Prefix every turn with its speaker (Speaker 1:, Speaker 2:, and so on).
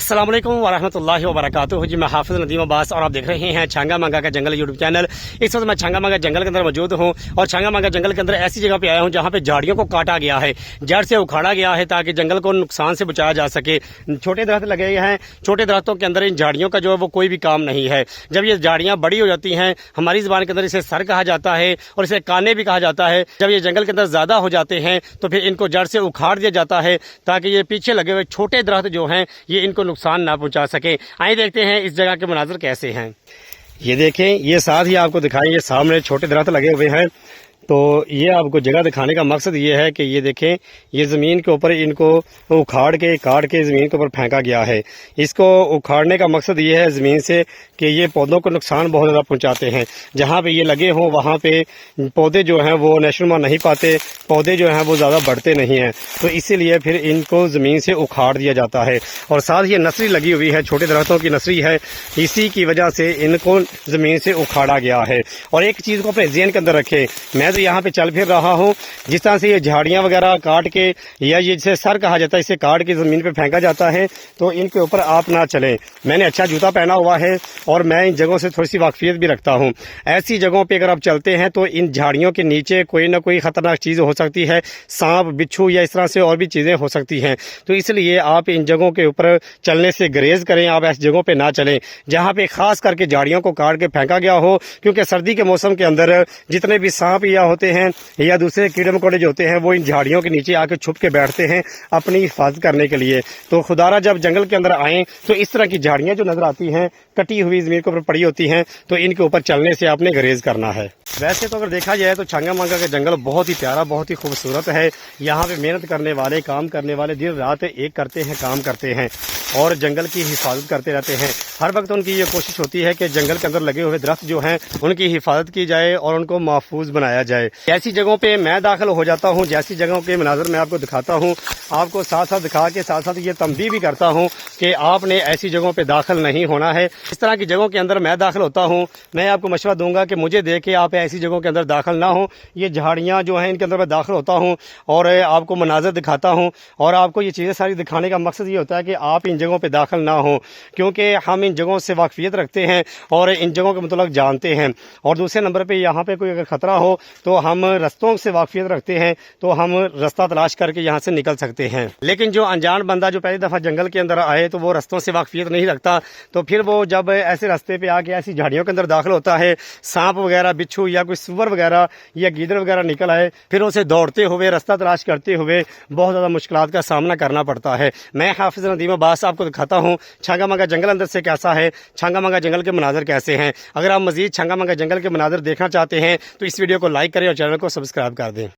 Speaker 1: अस्सलाम वालेकुम वरहमतुल्लाहि वबरकातुहू। जी मैं हाफिज़ नदीम अब्बास और आप देख रहे हैं छांगा मांगा का जंगल यूट्यूब चैनल। इस वक्त मैं छांगा मांगा जंगल के अंदर मौजूद हूं और छांगा मांगा जंगल के अंदर ऐसी जगह पे आया हूं जहां पे झाड़ियों को काटा गया है, जड़ से उखाड़ा गया है ताकि जंगल को नुकसान से बचाया जा सके। छोटे दरख्त लगे हुए हैं, छोटे दरख्तों के अंदर इन झाड़ियों का जो है वो कोई भी काम नहीं है। जब ये झाड़ियां बड़ी हो जाती हैं, हमारी ज़बान के अंदर इसे सर कहा जाता है और इसे काने भी कहा जाता है। जब ये जंगल के अंदर ज़्यादा हो जाते हैं तो फिर इनको जड़ से उखाड़ दिया जाता है ताकि ये पीछे लगे हुए छोटे दरख्त जो हैं ये इनको नुकसान ना पहुंचा सके। आइए देखते हैं इस जगह के मनाजर कैसे हैं। ये देखें, ये साथ ही आपको दिखाएं, ये सामने छोटे दरख्त लगे हुए हैं। तो ये आपको जगह दिखाने का मकसद ये है कि ये देखें, ये ज़मीन के ऊपर इनको उखाड़ के काट के ज़मीन के ऊपर फेंका गया है। इसको उखाड़ने का मकसद ये है ज़मीन से कि ये पौधों को नुकसान बहुत ज़्यादा पहुंचाते हैं। जहाँ पे ये लगे हों वहाँ पे पौधे जो हैं वो नशोनुमा नहीं पाते, पौधे जो हैं वो ज़्यादा बढ़ते नहीं हैं, तो इसीलिए फिर इनको ज़मीन से उखाड़ दिया जाता है। और साथ ही नर्सरी लगी हुई है, छोटे दरख्तों की नर्सरी है, इसी की वजह से इनको ज़मीन से उखाड़ा गया है। और एक चीज़ को अपने ज़हन के अंदर रखें, मैं यहाँ पे चल फिर रहा हूँ, जिस तरह से ये झाड़ियाँ वगैरह काट के या ये जिसे सर कहा जाता है इसे काट के ज़मीन पे फेंका जाता है, तो इनके ऊपर आप ना चलें। मैंने अच्छा जूता पहना हुआ है और मैं इन जगहों से थोड़ी सी वाकफियत भी रखता हूँ। ऐसी जगहों पे अगर आप चलते हैं तो इन झाड़ियों के नीचे कोई ना कोई खतरनाक चीज़ हो सकती है, सांप, बिच्छू या इस तरह से और भी चीज़ें हो सकती हैं। तो इसलिए आप इन जगहों के ऊपर चलने से गुरेज करें, आप ऐसी जगहों पर ना चलें जहाँ पे खास करके झाड़ियों को काट के फेंका गया हो, क्योंकि सर्दी के मौसम के अंदर जितने भी सांप या होते हैं या दूसरे कीड़े मकोड़े जो होते हैं वो इन झाड़ियों के नीचे आके छुप के बैठते हैं अपनी हिफाजत करने के लिए। तो खुदारा जब जंगल के अंदर आएँ तो इस तरह की झाड़ियाँ जो नजर आती हैं कटी हुई जमीन के ऊपर पड़ी होती हैं, तो इनके ऊपर चलने से आपने गुरेज करना है। वैसे तो अगर देखा जाए तो छांगा मांगा का जंगल बहुत ही प्यारा, बहुत ही खूबसूरत है। यहाँ पे मेहनत करने वाले, काम करने वाले दिन रात एक करते हैं, काम करते हैं और जंगल की हिफाजत करते रहते हैं। हर वक्त उनकी ये कोशिश होती है कि जंगल के अंदर लगे हुए दरख्त जो हैं उनकी हिफाजत की जाए और उनको महफूज बनाया जाए। ऐसी जगहों पे मैं दाखिल हो जाता हूँ, जैसी जगहों के मनाजर मैं आपको दिखाता हूँ, आपको साथ साथ दिखा के साथ साथ ये तंबीह भी करता हूँ कि आपने ऐसी जगहों पे दाखिल नहीं होना है। इस तरह की जगहों के अंदर मैं दाखिल होता हूँ, मैं आपको मशवरा दूंगा कि मुझे देख के आप ऐसी जगहों के अंदर दाखिल ना हो। ये झाड़ियाँ जो हैं इनके अंदर मैं दाखिल होता हूँ और आपको मनाजर दिखाता हूँ और आपको ये चीज़ें सारी दिखाने का मकसद ये होता है कि आप इन जगहों पर दाखिल ना हो, क्योंकि हम इन जगहों से वाकफियत रखते हैं और इन जगहों के मतलब जानते हैं। और दूसरे नंबर पर यहाँ पर कोई अगर ख़तरा हो तो हम रस्तों से वाकफियत रखते हैं, तो हम रास्ता तलाश करके यहाँ से निकल सकते हैं। लेकिन जो अनजान बंदा जो पहली दफ़ा जंगल के अंदर आए तो वो रस्तों से वाकफियत नहीं रखता, तो फिर वो जब ऐसे रास्ते पे आके ऐसी झाड़ियों के अंदर दाखिल होता है, सांप वगैरह, बिच्छू या कोई सुअर वगैरह या गीदड़ वगैरह निकल आए, फिर उसे दौड़ते हुए, रास्ता तलाश करते हुए बहुत ज़्यादा मुश्किलात का सामना करना पड़ता है। मैं हाफिज़ नदीम अब्बास आपको दिखाता हूँ छांगा मांगा जंगल अंदर से कैसा है, छांगा मांगा जंगल के मनाजर कैसे हैं। अगर आप मजीद छांगा मांगा जंगल के मनाजर देखना चाहते हैं तो इस वीडियो को लाइक करें और चैनल को सब्सक्राइब कर दें।